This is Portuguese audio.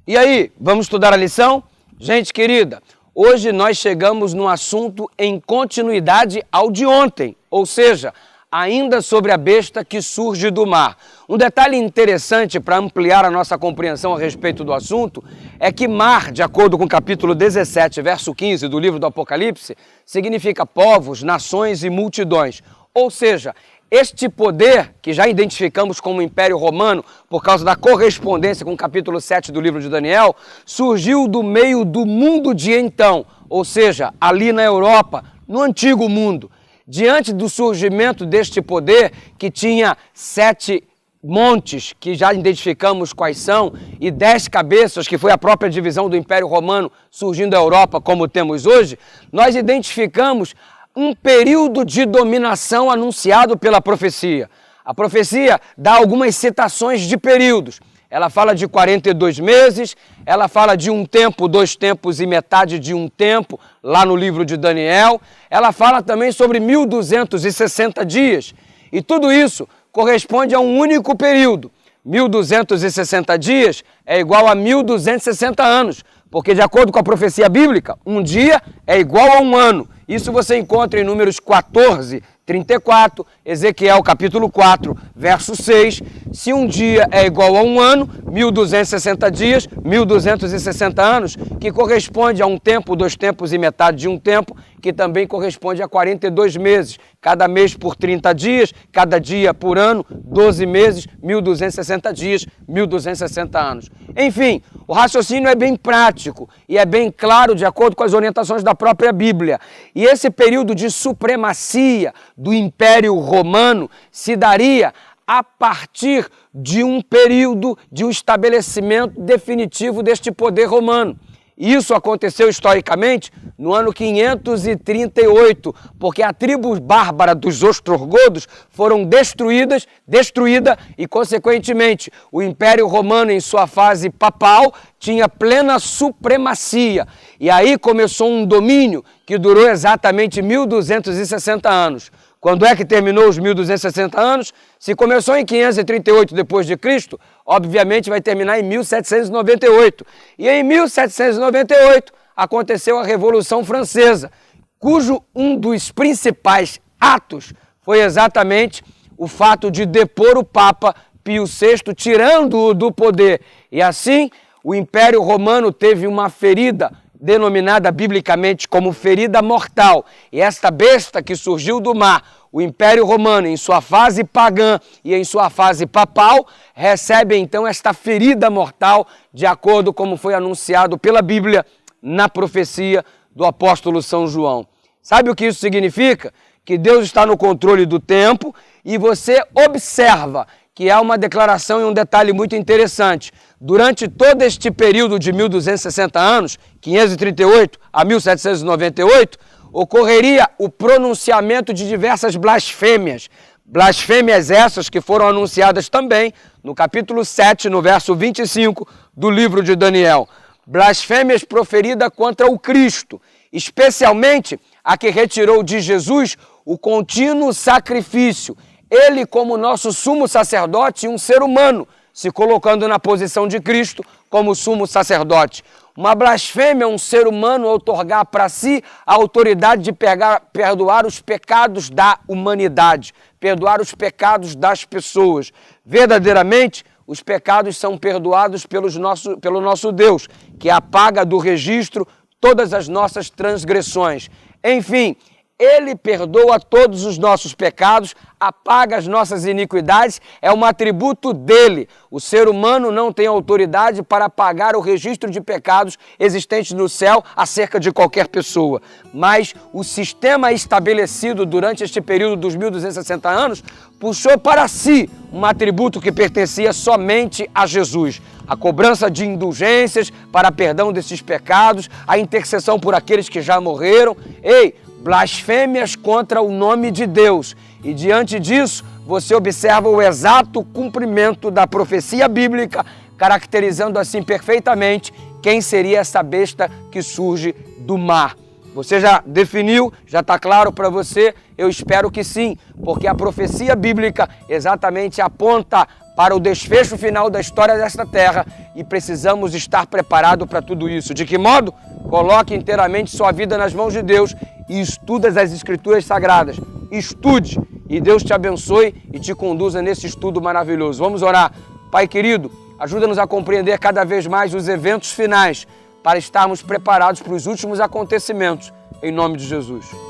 E aí, vamos estudar a lição? Gente querida, hoje nós chegamos num assunto em continuidade ao de ontem, ou seja, ainda sobre a besta que surge do mar. Um detalhe interessante para ampliar a nossa compreensão a respeito do assunto é que mar, de acordo com o capítulo 17, verso 15 do livro do Apocalipse, significa povos, nações e multidões. Ou seja, este poder, que já identificamos como Império Romano, por causa da correspondência com o capítulo 7 do livro de Daniel, surgiu do meio do mundo de então, ou seja, ali na Europa, no antigo mundo. Diante do surgimento deste poder, que tinha 7 montes, que já identificamos quais são, e 10 cabeças, que foi a própria divisão do Império Romano surgindo da Europa, como temos hoje, nós identificamos um período de dominação anunciado pela profecia. A profecia dá algumas citações de períodos. Ela fala de 42 meses, ela fala de um tempo, 2 tempos e metade de um tempo, lá no livro de Daniel. Ela fala também sobre 1260 dias. E tudo isso corresponde a um único período. 1260 dias é igual a 1260 anos, porque de acordo com a profecia bíblica, um dia é igual a um ano. Isso você encontra em Números 14, 34, Ezequiel capítulo 4, verso 6. Se um dia é igual a um ano, 1260 dias, 1260 anos, que corresponde a um tempo, 2 tempos e metade de um tempo, que também corresponde a 42 meses. Cada mês por 30 dias, cada dia por ano, 12 meses, 1260 dias, 1260 anos. Enfim, o raciocínio é bem prático e é bem claro de acordo com as orientações da própria Bíblia. E esse período de supremacia do Império Romano se daria a partir de um período de um estabelecimento definitivo deste poder romano. Isso aconteceu historicamente no ano 538, porque a tribo bárbara dos ostrogodos foram destruída e, consequentemente, o Império Romano, em sua fase papal, tinha plena supremacia. E aí começou um domínio que durou exatamente 1260 anos. Quando é que terminou os 1260 anos? Se começou em 538 depois de Cristo, obviamente vai terminar em 1798. E em 1798 aconteceu a Revolução Francesa, cujo um dos principais atos foi exatamente o fato de depor o Papa Pio VI, tirando-o do poder. E assim, o Império Romano teve uma ferida denominada biblicamente como ferida mortal. E esta besta que surgiu do mar, o Império Romano, em sua fase pagã e em sua fase papal, recebe então esta ferida mortal, de acordo como foi anunciado pela Bíblia na profecia do apóstolo São João. Sabe o que isso significa? Que Deus está no controle do tempo e você observa que há uma declaração e um detalhe muito interessante. Durante todo este período de 1260 anos, 538 a 1798, ocorreria o pronunciamento de diversas blasfêmias. Blasfêmias essas que foram anunciadas também no capítulo 7, no verso 25 do livro de Daniel. Blasfêmias proferidas contra o Cristo, especialmente a que retirou de Jesus o contínuo sacrifício. Ele, como nosso sumo sacerdote, um ser humano, se colocando na posição de Cristo como sumo sacerdote. Uma blasfêmia é um ser humano outorgar para si a autoridade de perdoar os pecados da humanidade, perdoar os pecados das pessoas. Verdadeiramente, os pecados são perdoados pelo nosso Deus, que apaga do registro todas as nossas transgressões. Enfim, Ele perdoa todos os nossos pecados, apaga as nossas iniquidades, é um atributo dele. O ser humano não tem autoridade para apagar o registro de pecados existentes no céu acerca de qualquer pessoa. Mas o sistema estabelecido durante este período dos 1260 anos puxou para si um atributo que pertencia somente a Jesus. A cobrança de indulgências para perdão desses pecados, a intercessão por aqueles que já morreram. Blasfêmias contra o nome de Deus. E diante disso, você observa o exato cumprimento da profecia bíblica, caracterizando assim perfeitamente quem seria essa besta que surge do mar. Você já definiu? Já está claro para você? Eu espero que sim, porque a profecia bíblica exatamente aponta para o desfecho final da história desta terra e precisamos estar preparados para tudo isso. De que modo? Coloque inteiramente sua vida nas mãos de Deus e estude as Escrituras Sagradas. Estude e Deus te abençoe e te conduza nesse estudo maravilhoso. Vamos orar. Pai querido, ajuda-nos a compreender cada vez mais os eventos finais para estarmos preparados para os últimos acontecimentos. Em nome de Jesus.